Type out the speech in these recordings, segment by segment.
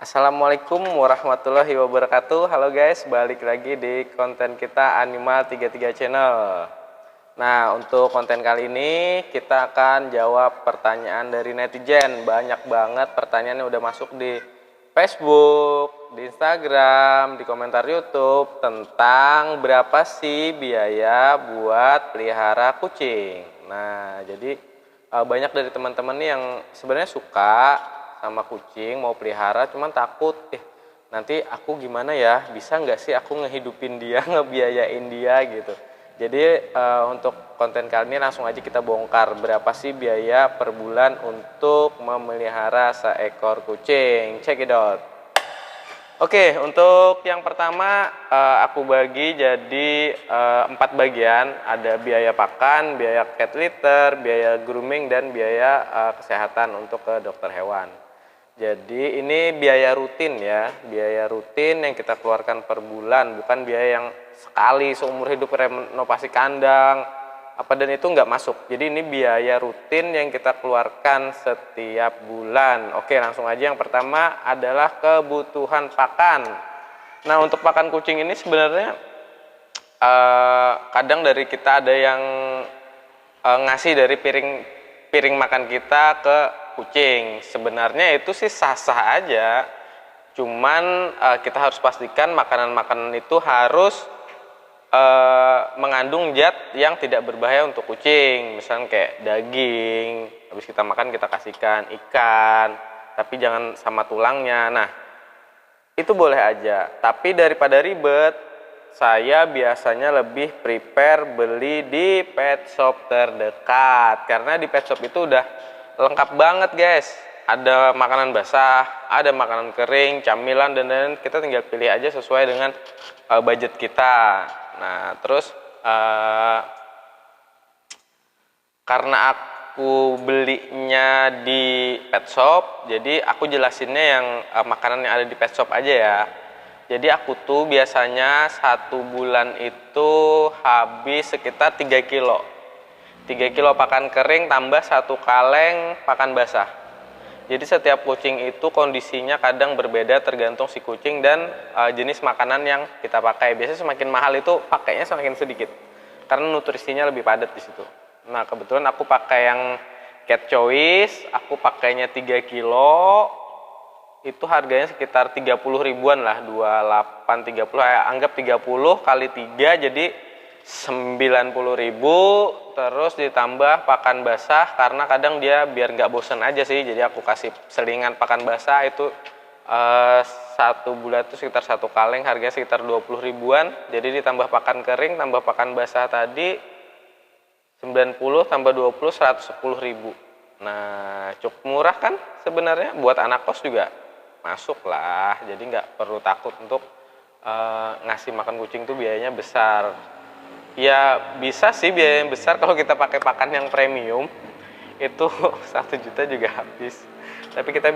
Assalamualaikum warahmatullahi wabarakatuh. Halo guys, balik lagi di konten kita Animal 33 Channel. Nah, untuk konten kali ini kita akan jawab pertanyaan dari netizen. Banyak banget pertanyaan yang udah masuk di Facebook, di Instagram, di komentar YouTube tentang berapa sih biaya buat pelihara kucing. Nah, jadi banyak dari teman-teman nih yang sebenarnya suka sama kucing, mau pelihara, cuman takut nanti aku gimana ya, bisa nggak sih aku ngehidupin dia, ngebiayain dia gitu. Jadi untuk konten kali ini langsung aja kita bongkar berapa sih biaya per bulan untuk memelihara seekor kucing. Check it out. Oke, untuk yang pertama aku bagi jadi 4 bagian. Ada biaya pakan, biaya cat litter, biaya grooming, dan biaya kesehatan untuk ke dokter hewan. Jadi ini biaya rutin ya, biaya rutin yang kita keluarkan per bulan, bukan biaya yang sekali seumur hidup renovasi kandang, dan itu nggak masuk. Jadi ini biaya rutin yang kita keluarkan setiap bulan. Oke, langsung aja yang pertama adalah kebutuhan pakan. Nah, untuk pakan kucing ini sebenarnya kadang dari kita ada yang ngasih dari piring makan kita ke kucing. Sebenarnya itu sih sah-sah aja, cuman kita harus pastikan makanan-makanan itu harus mengandung zat yang tidak berbahaya untuk kucing. Misalnya kayak daging, habis kita makan kita kasihkan ikan, tapi jangan sama tulangnya. Nah, itu boleh aja, tapi daripada ribet, saya biasanya lebih prepare beli di pet shop terdekat, karena di pet shop itu udah lengkap banget guys. Ada makanan basah, ada makanan kering, camilan, dan lain-lain. Kita tinggal pilih aja sesuai dengan budget kita. Nah, terus karena aku belinya di pet shop, jadi aku jelasinnya yang makanan yang ada di pet shop aja ya. Jadi aku tuh biasanya 1 bulan itu habis sekitar 3 kilo. 3 kilo pakan kering tambah 1 kaleng pakan basah. Jadi setiap kucing itu kondisinya kadang berbeda tergantung si kucing dan jenis makanan yang kita pakai. Biasanya semakin mahal itu pakainya semakin sedikit, karena nutrisinya lebih padat di situ. Nah, kebetulan aku pakai yang Cat Choice, aku pakainya 3 kilo, itu harganya sekitar 30 ribuan lah, 28, 30, anggap 30 kali 3 jadi 90.000, terus ditambah pakan basah, karena kadang dia biar nggak bosen aja sih, jadi aku kasih selingan pakan basah itu 1 bulan itu sekitar 1 kaleng, harganya sekitar 20 ribuan. Jadi ditambah pakan kering tambah pakan basah tadi 90 tambah 20 110 ribu. Nah, cukup murah kan sebenarnya, buat anak kos juga masuk lah, jadi nggak perlu takut untuk ngasih makan kucing tuh biayanya besar. Ya bisa sih biaya yang besar kalau kita pakai pakan yang premium, itu 1 juta juga habis. Tapi kita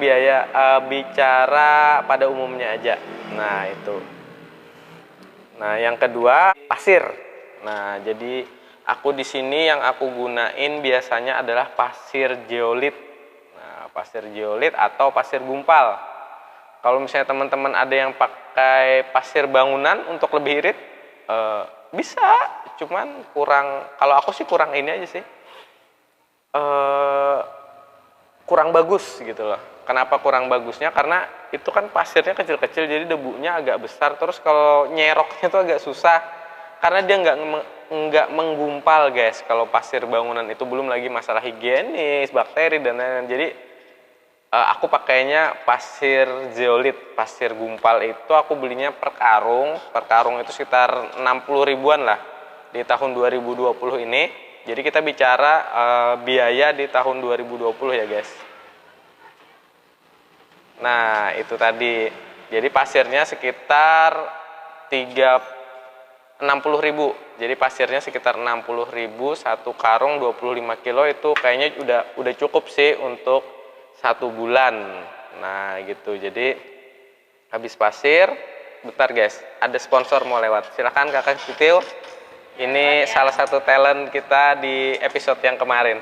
bicara pada umumnya aja. Nah, itu. Nah, yang kedua pasir. Nah, jadi aku di sini yang aku gunain biasanya adalah pasir zeolit. Nah, pasir zeolit atau pasir gumpal. Kalau misalnya teman-teman ada yang pakai pasir bangunan untuk lebih irit, bisa, cuman kurang, kalau aku sih kurang ini aja sih, kurang bagus gitu loh. Kenapa kurang bagusnya? Karena itu kan pasirnya kecil-kecil, jadi debunya agak besar, terus kalau nyeroknya tuh agak susah, karena dia nggak menggumpal guys. Kalau pasir bangunan itu, belum lagi masalah higienis, bakteri, dan lain-lain. Jadi aku pakainya pasir zeolit, pasir gumpal itu aku belinya per karung itu sekitar 60 ribuan lah di tahun 2020 ini. Jadi kita bicara biaya di tahun 2020 ya guys. Nah, itu tadi. Jadi pasirnya sekitar 60 ribu. Jadi pasirnya sekitar 60 ribu, 1 karung 25 kilo itu kayaknya udah cukup sih untuk 1 bulan. Nah, gitu. Jadi habis pasir, bentar guys, ada sponsor mau lewat. Silahkan Kakak Titil. Ini salah satu talent kita di episode yang kemarin.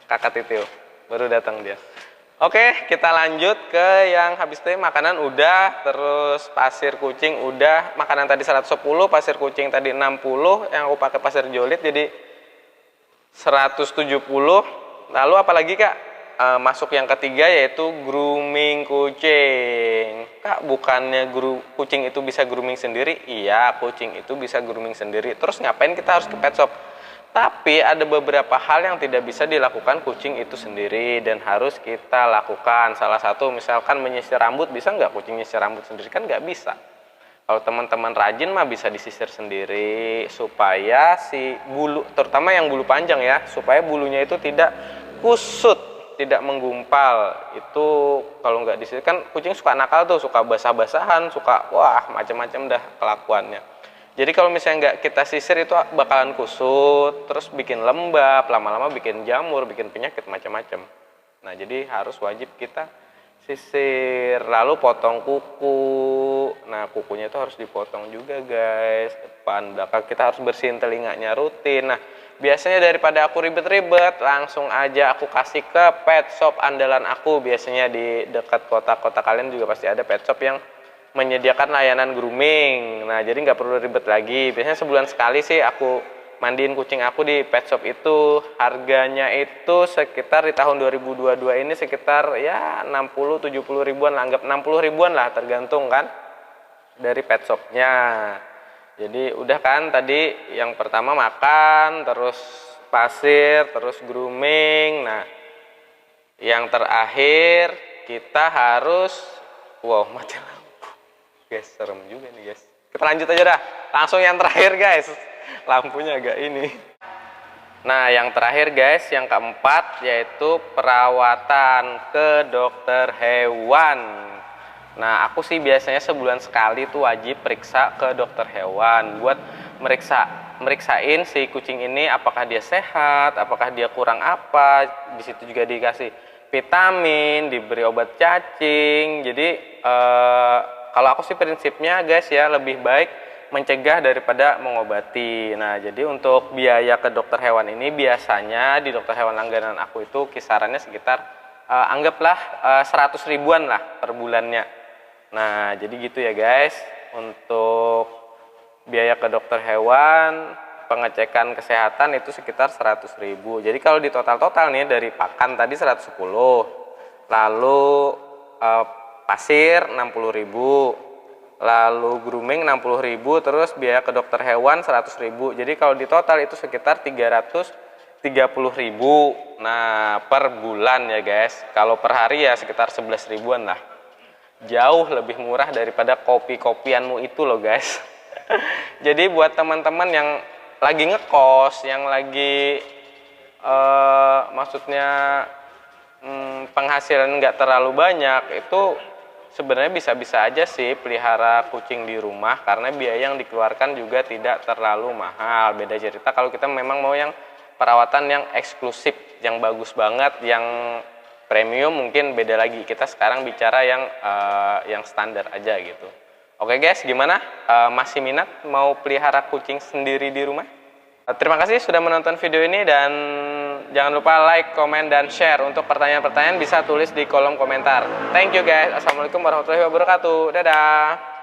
Kakak Titil baru datang dia. Oke, kita lanjut ke yang habis itu makanan udah, terus pasir kucing udah. Makanan tadi 110, pasir kucing tadi 60, yang aku pakai pasir jolit jadi 170. Lalu apalagi Kak? Masuk yang ketiga yaitu grooming kucing. Kak, bukannya kucing itu bisa grooming sendiri? Iya, kucing itu bisa grooming sendiri. Terus ngapain kita harus ke pet shop? Tapi ada beberapa hal yang tidak bisa dilakukan kucing itu sendiri dan harus kita lakukan. Salah satu misalkan menyisir rambut, bisa nggak kucing nyisir rambut sendiri? Kan nggak bisa. Kalau teman-teman rajin mah bisa disisir sendiri supaya si bulu, terutama yang bulu panjang ya, supaya bulunya itu tidak kusut, tidak menggumpal. Itu kalau nggak disisir kan kucing suka nakal tuh, suka basah-basahan, suka wah macam-macam dah kelakuannya. Jadi kalau misalnya nggak kita sisir itu bakalan kusut, terus bikin lembab, lama-lama bikin jamur, bikin penyakit macam-macam. Nah jadi harus wajib kita sisir, lalu potong kuku. Nah kukunya itu harus dipotong juga guys, depan belakang kita harus bersihin telinganya rutin. Nah biasanya daripada aku ribet-ribet, langsung aja aku kasih ke pet shop andalan aku. Biasanya di dekat kota-kota kalian juga pasti ada pet shop yang menyediakan layanan grooming. Nah jadi nggak perlu ribet lagi. Biasanya sebulan sekali sih aku mandiin kucing aku di pet shop itu. Harganya itu sekitar di tahun 2022 ini sekitar ya 60-70 ribuan lah, anggap 60 ribuan lah, tergantung kan dari pet shopnya. Jadi udah kan tadi yang pertama makan, terus pasir, terus grooming. Nah yang terakhir kita harus mati lampu guys, serem juga nih guys. Kita lanjut aja dah, langsung yang terakhir guys, lampunya agak ini. Nah yang terakhir guys, yang keempat yaitu perawatan ke dokter hewan. Nah aku sih biasanya sebulan sekali tuh wajib periksa ke dokter hewan buat meriksain si kucing ini apakah dia sehat, apakah dia kurang apa. Di situ juga dikasih vitamin, diberi obat cacing. Jadi kalau aku sih prinsipnya guys ya, lebih baik mencegah daripada mengobati. Nah jadi untuk biaya ke dokter hewan ini biasanya di dokter hewan langganan aku itu kisarannya sekitar anggaplah 100 ribuan lah per bulannya. Nah jadi gitu ya guys, untuk biaya ke dokter hewan, pengecekan kesehatan itu sekitar 100 ribu. Jadi kalau di total-total nih dari pakan tadi 110, lalu pasir 60.000, lalu grooming 60.000, terus biaya ke dokter hewan 100.000. Jadi kalau di total itu sekitar 330.000. Nah per bulan ya guys. Kalau per hari ya sekitar 11 ribuan lah. Jauh lebih murah daripada kopi-kopianmu itu loh guys. Jadi buat teman-teman yang lagi ngekos, yang lagi maksudnya penghasilan nggak terlalu banyak, itu sebenarnya bisa-bisa aja sih pelihara kucing di rumah karena biaya yang dikeluarkan juga tidak terlalu mahal. Beda cerita kalau kita memang mau yang perawatan yang eksklusif, yang bagus banget, yang premium, mungkin beda lagi. Kita sekarang bicara yang standar aja gitu. Oke guys, gimana? Masih minat mau pelihara kucing sendiri di rumah? Terima kasih sudah menonton video ini dan jangan lupa like, komen, dan share. Untuk pertanyaan-pertanyaan bisa tulis di kolom komentar. Thank you guys. Assalamualaikum warahmatullahi wabarakatuh. Dadah.